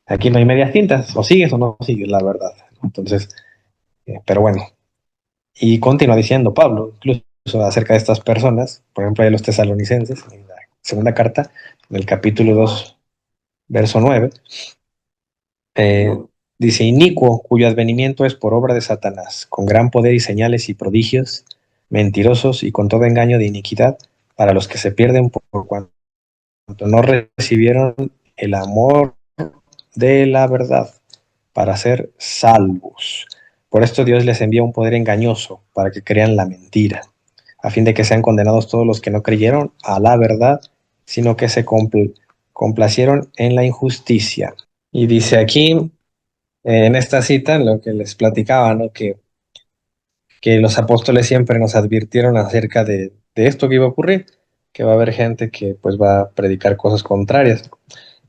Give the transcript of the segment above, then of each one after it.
aquí no hay medias tintas, o sigues o no sigues, la verdad. Entonces, pero bueno, y continúa diciendo Pablo, incluso acerca de estas personas, por ejemplo, de los tesalonicenses, en la segunda carta, en el capítulo 2 verso 9, eh, dice, inicuo, cuyo advenimiento es por obra de Satanás, con gran poder y señales y prodigios, mentirosos y con todo engaño de iniquidad, para los que se pierden por cuanto no recibieron el amor de la verdad para ser salvos. Por esto Dios les envía un poder engañoso para que crean la mentira, a fin de que sean condenados todos los que no creyeron a la verdad, sino que se complacieron en la injusticia. Y dice aquí, en esta cita, en lo que les platicaba, ¿no? Que los apóstoles siempre nos advirtieron acerca de esto que iba a ocurrir, que va a haber gente que pues va a predicar cosas contrarias.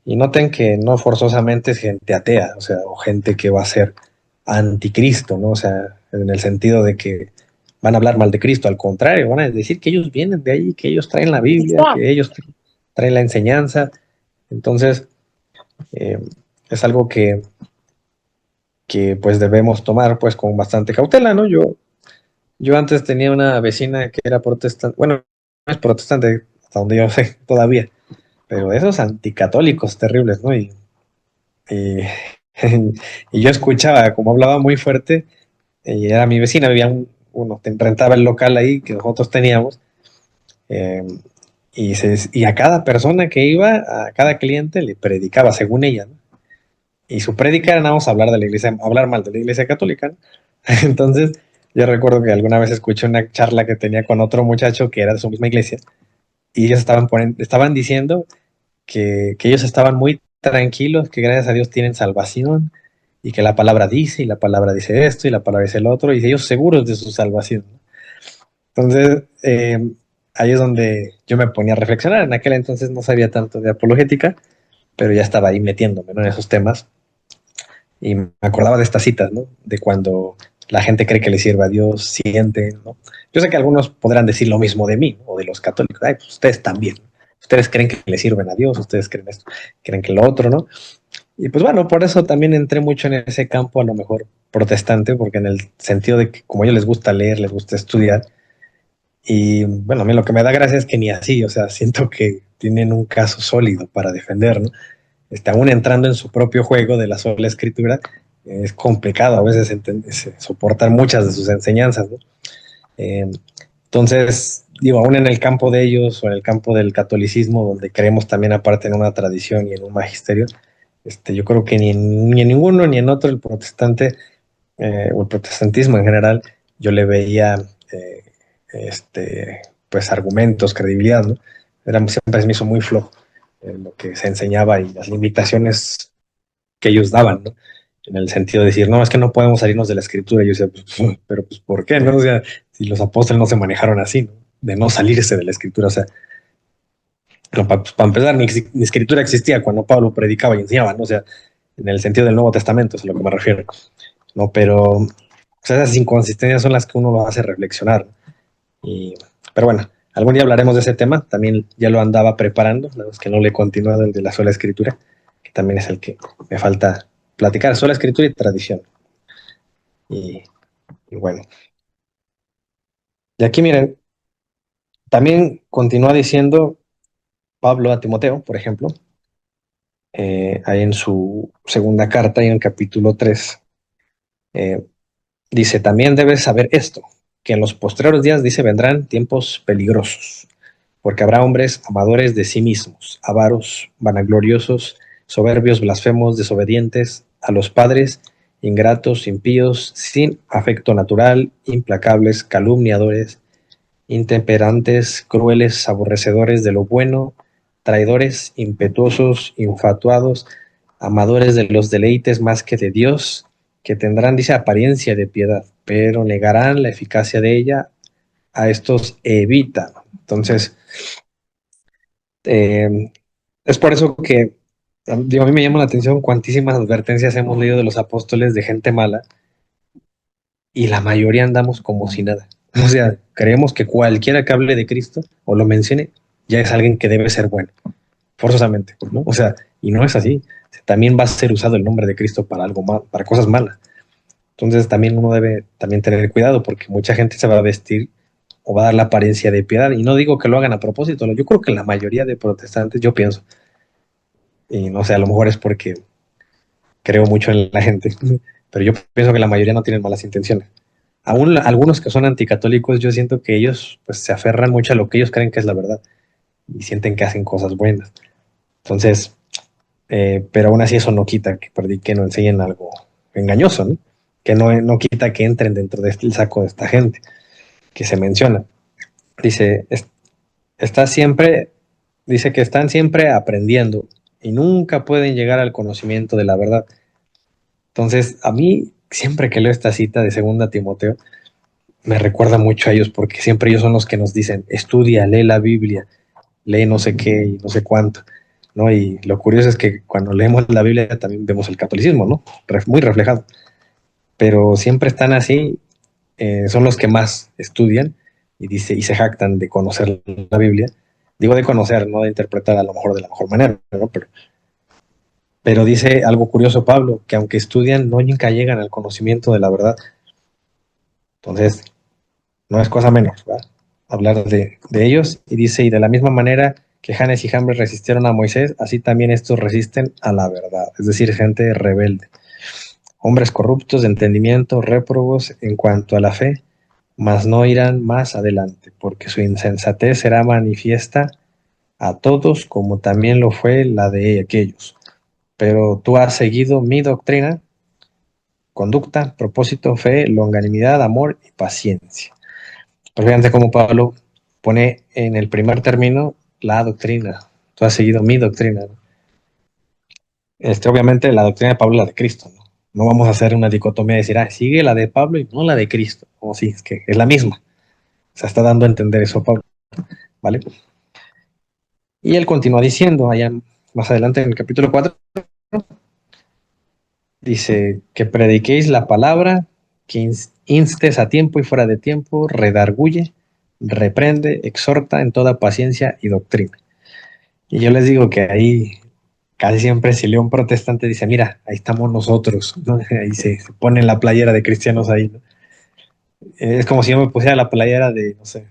Y noten que no forzosamente es gente atea, o sea, o gente que va a ser anticristo, ¿no? O sea, en el sentido de que van a hablar mal de Cristo, al contrario, van a decir que ellos vienen de ahí, que ellos traen la Biblia, que ellos traen la enseñanza. Entonces, eh, es algo que pues debemos tomar pues con bastante cautela, ¿no? Yo antes tenía una vecina que era protestante, bueno, no es protestante, hasta donde yo sé todavía, pero esos anticatólicos terribles, ¿no? Y, y yo escuchaba como hablaba muy fuerte, y era mi vecina, vivía uno, rentaba el local ahí que nosotros teníamos, eh, y a cada persona que iba, a cada cliente le predicaba según ella, ¿no? Y su prédica era nada más hablar de la iglesia, hablar mal de la iglesia católica, ¿no? Entonces, yo recuerdo que alguna vez escuché una charla que tenía con otro muchacho que era de su misma iglesia, y ellos estaban diciendo que ellos estaban muy tranquilos, que gracias a Dios tienen salvación, y que la palabra dice, y la palabra dice esto, y la palabra dice el otro, y ellos seguros de su salvación. Entonces, ahí es donde yo me ponía a reflexionar. En aquel entonces no sabía tanto de apologética, pero ya estaba ahí metiéndome, ¿no?, en esos temas. Y me acordaba de estas citas, ¿no? De cuando la gente cree que le sirve a Dios, siente, ¿no? Yo sé que algunos podrán decir lo mismo de mí, ¿no?, o de los católicos. Ay, pues ustedes también. Ustedes creen que le sirven a Dios, ustedes creen esto, creen que lo otro, ¿no? Y pues bueno, por eso también entré mucho en ese campo, a lo mejor protestante, porque en el sentido de que como a ellos les gusta leer, les gusta estudiar, y bueno, a mí lo que me da gracia es que ni así, o sea, siento que tienen un caso sólido para defender, ¿no? Aún entrando en su propio juego de la sola escritura, es complicado a veces soportar muchas de sus enseñanzas, ¿no? Eh, entonces, digo, aún en el campo de ellos o en el campo del catolicismo, donde creemos también aparte en una tradición y en un magisterio, yo creo que ni en ninguno ni en otro el protestante o el protestantismo en general, yo le veía eh, pues argumentos, credibilidad, ¿no? Siempre se me hizo muy flojo lo que se enseñaba y las limitaciones que ellos daban, ¿no? En el sentido de decir, no, es que no podemos salirnos de la escritura. Y yo decía, pues, pero pues, ¿por qué, no? O sea, si los apóstoles no se manejaron así, ¿no? De no salirse de la escritura, o sea, no, pues, para empezar, ni escritura existía cuando Pablo predicaba y enseñaba, ¿no? O sea, en el sentido del Nuevo Testamento, es a lo que me refiero, ¿no? Pero o sea, esas inconsistencias son las que uno lo hace reflexionar. Y, pero bueno, algún día hablaremos de ese tema. También ya lo andaba preparando, la verdad es que no le he continuado el de la sola escritura, que también es el que me falta platicar, sola escritura y tradición. Y, y bueno, y aquí miren, también continúa diciendo Pablo a Timoteo, por ejemplo, ahí en su segunda carta y en el capítulo 3, eh, dice, también debes saber esto, que en los postreros días, dice, vendrán tiempos peligrosos, porque habrá hombres amadores de sí mismos, avaros, vanagloriosos, soberbios, blasfemos, desobedientes a los padres, ingratos, impíos, sin afecto natural, implacables, calumniadores, intemperantes, crueles, aborrecedores de lo bueno, traidores, impetuosos, infatuados, amadores de los deleites más que de Dios, que tendrán, dice, apariencia de piedad, pero negarán la eficacia de ella. A estos evita. Entonces, eh, es por eso que digo, a mí me llama la atención cuantísimas advertencias hemos leído de los apóstoles de gente mala y la mayoría andamos como si nada. O sea, creemos que cualquiera que hable de Cristo o lo mencione ya es alguien que debe ser bueno, forzosamente, ¿no? O sea, y no es así. también va a ser usado el nombre de Cristo para algo mal, para cosas malas. Entonces también uno debe también tener cuidado porque mucha gente se va a vestir o va a dar la apariencia de piedad. Y no digo que lo hagan a propósito, yo creo que la mayoría de protestantes, yo pienso, y no sé, a lo mejor es porque creo mucho en la gente, pero yo pienso que la mayoría no tienen malas intenciones. Aún algunos que son anticatólicos, yo siento que ellos pues se aferran mucho a lo que ellos creen que es la verdad y sienten que hacen cosas buenas. Entonces, pero aún así eso no quita que prediquen o enseñen algo engañoso, ¿no? Que no quita que entren dentro del saco de esta gente que se menciona. Dice, está siempre, dice que están siempre aprendiendo y nunca pueden llegar al conocimiento de la verdad. Entonces, a mí, siempre que leo esta cita de Segunda Timoteo, me recuerda mucho a ellos porque siempre ellos son los que nos dicen, estudia, lee la Biblia, lee no sé qué y no sé cuánto, ¿no? Y lo curioso es que cuando leemos la Biblia también vemos el catolicismo, ¿no? Muy reflejado, pero siempre están así, son los que más estudian y, dice, y se jactan de conocer la Biblia. Digo de conocer, no de interpretar a lo mejor de la mejor manera, ¿no? Pero dice algo curioso Pablo, que aunque estudian, no nunca llegan al conocimiento de la verdad. Entonces, no es cosa menos, ¿verdad? Hablar de ellos. Y dice, y de la misma manera que Janes y Jambres resistieron a Moisés, así también estos resisten a la verdad. Es decir, gente rebelde. Hombres corruptos de entendimiento, réprobos en cuanto a la fe, mas no irán más adelante, porque su insensatez será manifiesta a todos, como también lo fue la de aquellos. Pero tú has seguido mi doctrina, conducta, propósito, fe, longanimidad, amor y paciencia. Pues fíjense cómo Pablo pone en el primer término la doctrina. Tú has seguido mi doctrina, ¿no? Obviamente la doctrina de Pablo es la de Cristo, ¿no? No vamos a hacer una dicotomía de decir, sigue la de Pablo y no la de Cristo. O sí, es que es la misma. O sea, está dando a entender eso Pablo, ¿vale? Y él continúa diciendo, allá más adelante en el capítulo 4, dice que prediquéis la palabra, que instes a tiempo y fuera de tiempo, redarguye, reprende, exhorta en toda paciencia y doctrina. Y yo les digo que ahí casi siempre si leo un protestante dice, mira, ahí estamos nosotros, ¿no? Ahí se pone la playera de cristianos ahí, ¿no? Es como si yo me pusiera la playera de, no sé,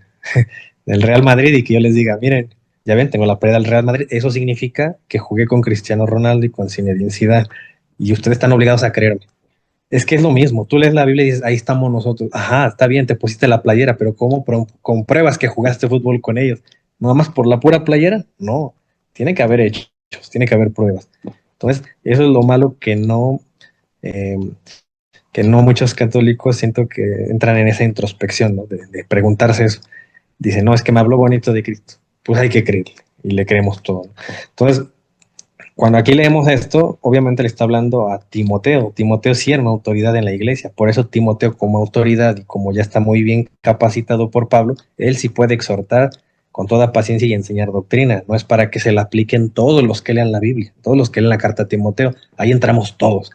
del Real Madrid y que yo les diga, miren, ya ven, tengo la playera del Real Madrid, eso significa que jugué con Cristiano Ronaldo y con Zinedine Zidane y ustedes están obligados a creerme. Es que es lo mismo, tú lees la Biblia y dices, ahí estamos nosotros. Ajá, está bien, te pusiste la playera, pero ¿cómo compruebas que jugaste fútbol con ellos? ¿Nada más por la pura playera? No, tiene que haber hechos, tiene que haber pruebas. Entonces, eso es lo malo eh, que no muchos católicos siento que entran en esa introspección, ¿no? De preguntarse eso. Dicen, no, es que me habló bonito de Cristo. Pues hay que creerle y le creemos todo, ¿no? Entonces, cuando aquí leemos esto, obviamente le está hablando a Timoteo. Timoteo sí era una autoridad en la iglesia, por eso Timoteo como autoridad y como ya está muy bien capacitado por Pablo, él sí puede exhortar con toda paciencia y enseñar doctrina. No es para que se la apliquen todos los que lean la Biblia, todos los que lean la carta a Timoteo. Ahí entramos todos.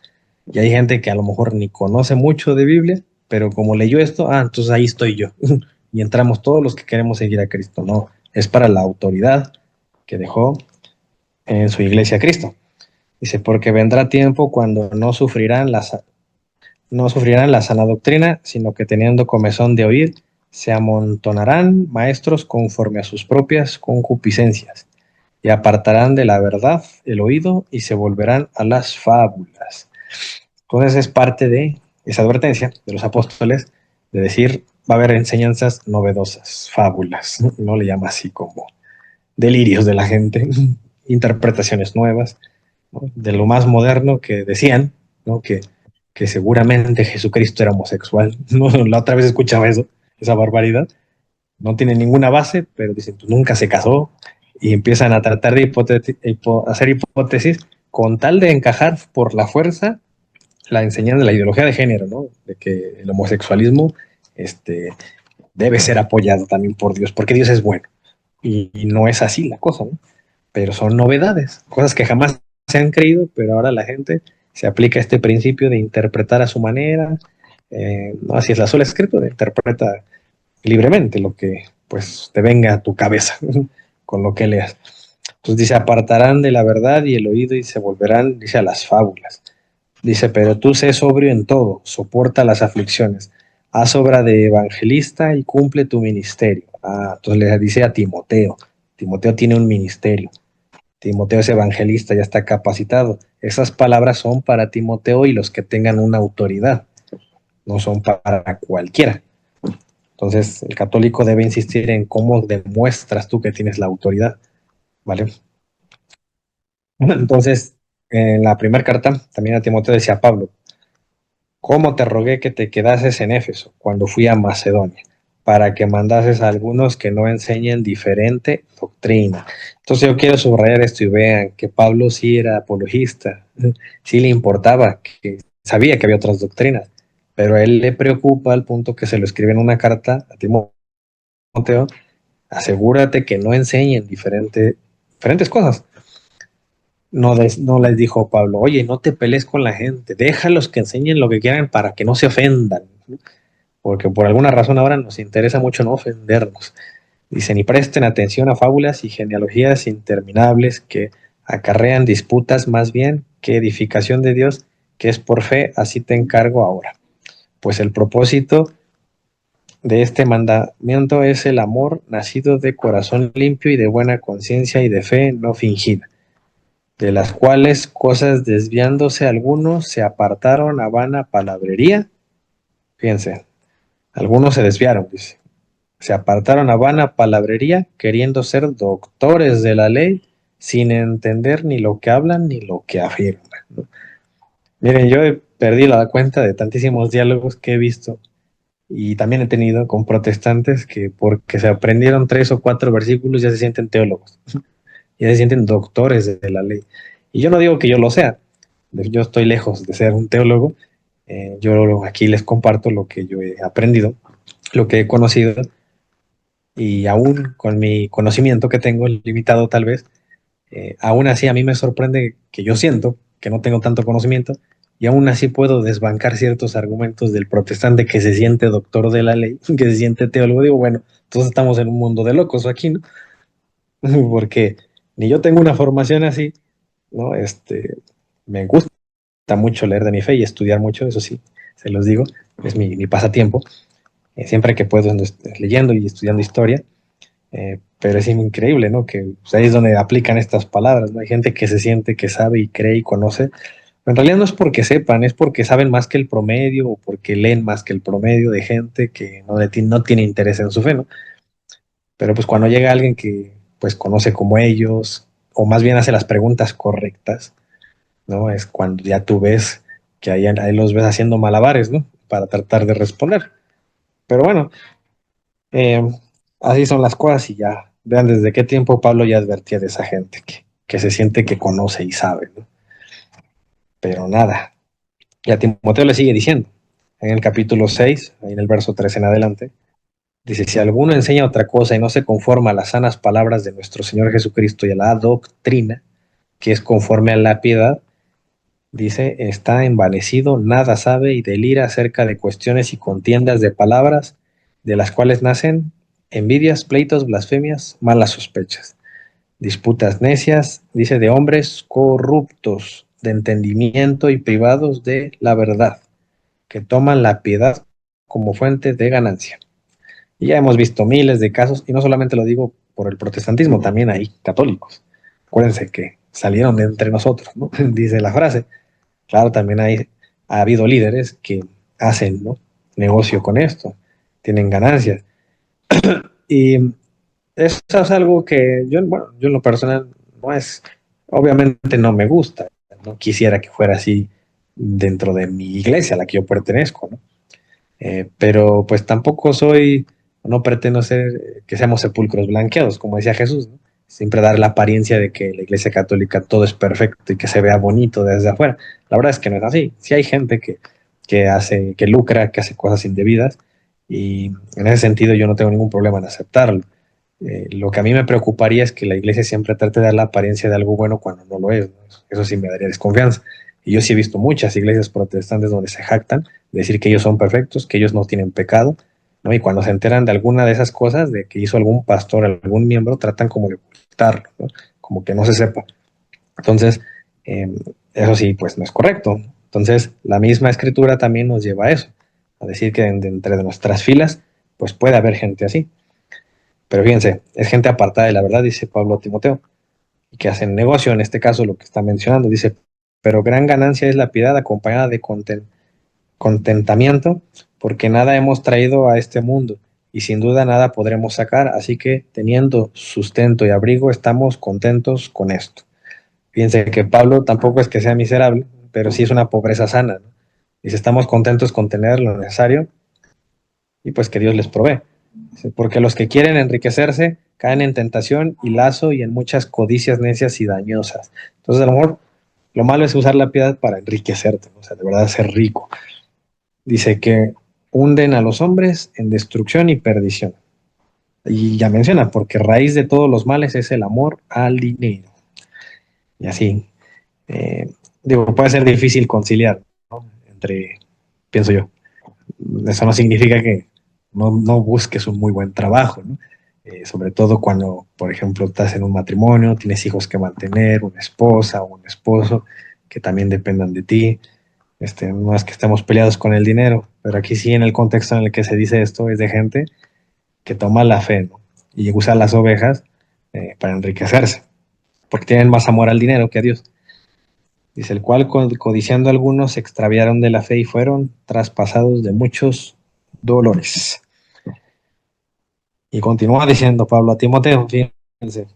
Y hay gente que a lo mejor ni conoce mucho de Biblia, pero como leyó esto, entonces ahí estoy yo. Y entramos todos los que queremos seguir a Cristo. No, es para la autoridad que dejó en su iglesia Cristo. Dice, porque vendrá tiempo cuando no sufrirán la sana doctrina, sino que teniendo comezón de oír, se amontonarán maestros conforme a sus propias concupiscencias, y apartarán de la verdad el oído y se volverán a las fábulas. Entonces es parte de esa advertencia de los apóstoles de decir, va a haber enseñanzas novedosas, fábulas, no le llama así como delirios de la gente, interpretaciones nuevas, ¿no? De lo más moderno que decían, ¿no? Que seguramente Jesucristo era homosexual. ¿No? La otra vez escuchaba eso, esa barbaridad. No tiene ninguna base, pero dicen, pues nunca se casó y empiezan a tratar de hacer hipótesis con tal de encajar por la fuerza la enseñanza de la ideología de género, ¿no? De que el homosexualismo este, debe ser apoyado también por Dios, porque Dios es bueno. Y no es así la cosa, ¿no? Pero son novedades, cosas que jamás se han creído, pero ahora la gente se aplica este principio de interpretar a su manera, no, así es la sola escritura, interpreta libremente lo que pues te venga a tu cabeza con lo que leas. Entonces dice, apartarán de la verdad y el oído y se volverán, dice, a las fábulas. Dice, pero tú sé sobrio en todo, soporta las aflicciones, haz obra de evangelista y cumple tu ministerio. Entonces le dice a Timoteo, Timoteo tiene un ministerio, Timoteo es evangelista, ya está capacitado. Esas palabras son para Timoteo y los que tengan una autoridad, no son para cualquiera. Entonces el católico debe insistir en cómo demuestras tú que tienes la autoridad, ¿vale? Entonces, en la primera carta, también a Timoteo decía Pablo, ¿cómo te rogué que te quedases en Éfeso cuando fui a Macedonia? Para que mandases a algunos que no enseñen diferente doctrina. Entonces yo quiero subrayar esto y vean que Pablo sí era apologista, sí le importaba, que sabía que había otras doctrinas, pero a él le preocupa al punto que se lo escribe en una carta a Timoteo, asegúrate que no enseñen diferentes cosas. No les dijo Pablo, oye, no te pelees con la gente, déjalos que enseñen lo que quieran para que no se ofendan, porque por alguna razón ahora nos interesa mucho no ofendernos. Dicen, y presten atención a fábulas y genealogías interminables que acarrean disputas más bien que edificación de Dios, que es por fe, así te encargo ahora. Pues el propósito de este mandamiento es el amor nacido de corazón limpio y de buena conciencia y de fe no fingida, de las cuales cosas desviándose algunos se apartaron a vana palabrería. Fíjense, algunos se desviaron, dice. Se apartaron a vana palabrería, queriendo ser doctores de la ley, sin entender ni lo que hablan ni lo que afirman, ¿no? Miren, yo he perdido la cuenta de tantísimos diálogos que he visto y también he tenido con protestantes que porque se aprendieron 3 o 4 versículos ya se sienten teólogos, ya se sienten doctores de la ley. Y yo no digo que yo lo sea, yo estoy lejos de ser un teólogo, yo aquí les comparto lo que yo he aprendido, lo que he conocido, y aún con mi conocimiento que tengo, limitado tal vez, aún así a mí me sorprende que yo siento que no tengo tanto conocimiento y aún así puedo desbancar ciertos argumentos del protestante que se siente doctor de la ley, que se siente teólogo. Digo, bueno, entonces estamos en un mundo de locos aquí, ¿no? Porque ni yo tengo una formación así, ¿no? Me gusta mucho leer de mi fe y estudiar mucho, eso sí, se los digo, es mi pasatiempo. Siempre que puedo ando leyendo y estudiando historia. Pero es increíble, ¿no? Que pues, ahí es donde aplican estas palabras, ¿no? Hay gente que se siente que sabe y cree y conoce. Pero en realidad no es porque sepan, es porque saben más que el promedio o porque leen más que el promedio de gente que no tiene interés en su fe, ¿no? Pero pues cuando llega alguien que pues conoce como ellos, o más bien hace las preguntas correctas, ¿no? Es cuando ya tú ves que ahí los ves haciendo malabares, ¿no? Para tratar de responder. Pero bueno, Eh, así son las cosas y ya. Vean desde qué tiempo Pablo ya advertía de esa gente que se siente que conoce y sabe, ¿no? Pero nada. Y a Timoteo le sigue diciendo, en el capítulo 6 ahí en el verso 3 en adelante, dice, si alguno enseña otra cosa y no se conforma a las sanas palabras de nuestro Señor Jesucristo y a la doctrina, que es conforme a la piedad, dice, está envanecido, nada sabe y delira acerca de cuestiones y contiendas de palabras, de las cuales nacen envidias, pleitos, blasfemias, malas sospechas, disputas necias, dice, de hombres corruptos de entendimiento y privados de la verdad, que toman la piedad como fuente de ganancia. Y ya hemos visto miles de casos, y no solamente lo digo por el protestantismo, también hay católicos. Acuérdense que salieron de entre nosotros, ¿no? Dice la frase. Claro, también ha habido líderes que hacen, ¿no? Negocio con esto, tienen ganancias. Y eso es algo que yo, bueno, yo en lo personal no es, obviamente no me gusta, no quisiera que fuera así dentro de mi iglesia a la que yo pertenezco, ¿no? Pero pues tampoco soy, no pretendo ser que seamos sepulcros blanqueados, como decía Jesús, ¿no? Siempre dar la apariencia de que la iglesia católica todo es perfecto y que se vea bonito desde afuera. La verdad es que no es así. Sí hay gente que hace, que lucra, que hace cosas indebidas y en ese sentido yo no tengo ningún problema en aceptarlo. Lo que a mí me preocuparía es que la iglesia siempre trate de dar la apariencia de algo bueno cuando no lo es, ¿no? Eso sí me daría desconfianza. Y yo sí he visto muchas iglesias protestantes donde se jactan de decir que ellos son perfectos, que ellos no tienen pecado, ¿no? Y cuando se enteran de alguna de esas cosas, de que hizo algún pastor, algún miembro, tratan como de ocultarlo, ¿no? Como que no se sepa. Entonces, eh, eso sí, pues no es correcto. Entonces, la misma escritura también nos lleva a eso, a decir que entre de nuestras filas, pues puede haber gente así. Pero fíjense, es gente apartada de la verdad, dice Pablo a Timoteo, y que hacen negocio, en este caso lo que está mencionando, dice, pero gran ganancia es la piedad acompañada de contentamiento, porque nada hemos traído a este mundo, y sin duda nada podremos sacar, así que teniendo sustento y abrigo, estamos contentos con esto. Fíjense que Pablo tampoco es que sea miserable, pero sí es una pobreza sana, ¿no? Dice, estamos contentos con tener lo necesario y pues que Dios les provee. Dice, porque los que quieren enriquecerse caen en tentación y lazo y en muchas codicias necias y dañosas. Entonces, a lo mejor lo malo es usar la piedad para enriquecerte, ¿no? O sea, de verdad ser rico. Dice que hunden a los hombres en destrucción y perdición. Y ya menciona, porque raíz de todos los males es el amor al dinero. Y así, eh, digo, puede ser difícil conciliar, ¿no? Entre, pienso yo, eso no significa que no busques un muy buen trabajo, ¿no? Sobre todo cuando, por ejemplo, estás en un matrimonio, tienes hijos que mantener, una esposa o un esposo que también dependan de ti. No es que estemos peleados con el dinero, pero aquí sí en el contexto en el que se dice esto es de gente que toma la fe, ¿no? Y usa las ovejas para enriquecerse, porque tienen más amor al dinero que a Dios. Dice, el cual codiciando algunos se extraviaron de la fe y fueron traspasados de muchos dolores. Y continúa diciendo Pablo a Timoteo, fíjense,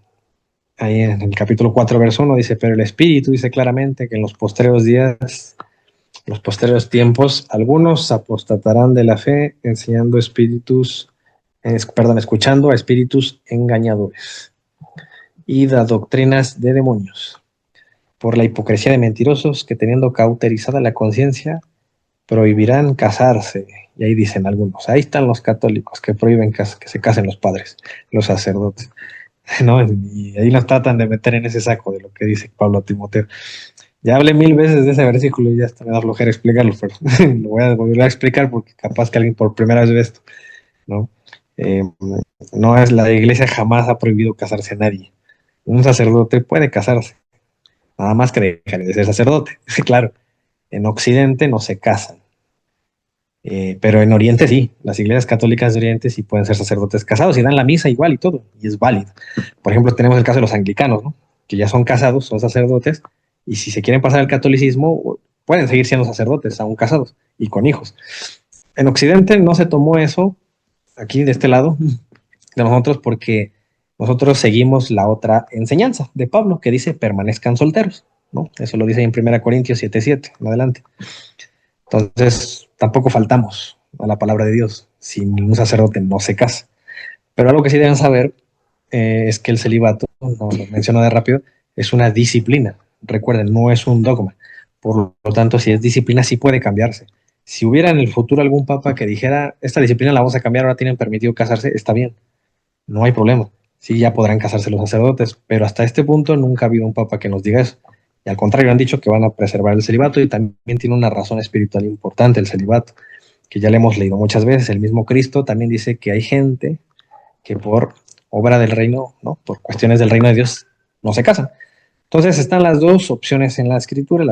ahí en el capítulo 4, verso 1, dice, pero el Espíritu dice claramente que en los postreros días, los postreros tiempos, algunos apostatarán de la fe, enseñando espíritus, escuchando a espíritus engañadores y da doctrinas de demonios, por la hipocresía de mentirosos que teniendo cauterizada la conciencia, prohibirán casarse. Y ahí dicen algunos, ahí están los católicos que prohíben que se casen los padres, los sacerdotes, ¿no? Y ahí nos tratan de meter en ese saco de lo que dice Pablo a Timoteo. Ya hablé 1000 veces de ese versículo y ya está, me da flojera explicarlo, pero lo voy a volver a explicar porque capaz que alguien por primera vez ve esto, ¿no? Eh, no es la iglesia jamás ha prohibido casarse a nadie. Un sacerdote puede casarse, nada más que dejar de ser sacerdote. Claro, en Occidente no se casan. Pero en Oriente sí, las iglesias católicas de Oriente sí pueden ser sacerdotes casados y dan la misa igual y todo, y es válido. Por ejemplo, tenemos el caso de los anglicanos, ¿no? Que ya son casados, son sacerdotes, y si se quieren pasar al catolicismo, pueden seguir siendo sacerdotes, aún casados y con hijos. En Occidente no se tomó eso, aquí de este lado, de nosotros, porque nosotros seguimos la otra enseñanza de Pablo, que dice permanezcan solteros, ¿no? Eso lo dice en 1 Corintios 7:7, en adelante. Entonces, tampoco faltamos a la palabra de Dios si ningún sacerdote no se casa. Pero algo que sí deben saber es que el celibato, no lo menciono de rápido, es una disciplina. Recuerden, no es un dogma. Por lo tanto, si es disciplina, sí puede cambiarse. Si hubiera en el futuro algún papa que dijera, esta disciplina la vamos a cambiar, ahora tienen permitido casarse, está bien, no hay problema. Sí, ya podrán casarse los sacerdotes, pero hasta este punto nunca ha habido un papa que nos diga eso. Y al contrario, han dicho que van a preservar el celibato y también tiene una razón espiritual importante el celibato, que ya le hemos leído muchas veces. El mismo Cristo también dice que hay gente que por obra del reino, ¿no? Por cuestiones del reino de Dios, no se casan. Entonces están las dos opciones en la escritura.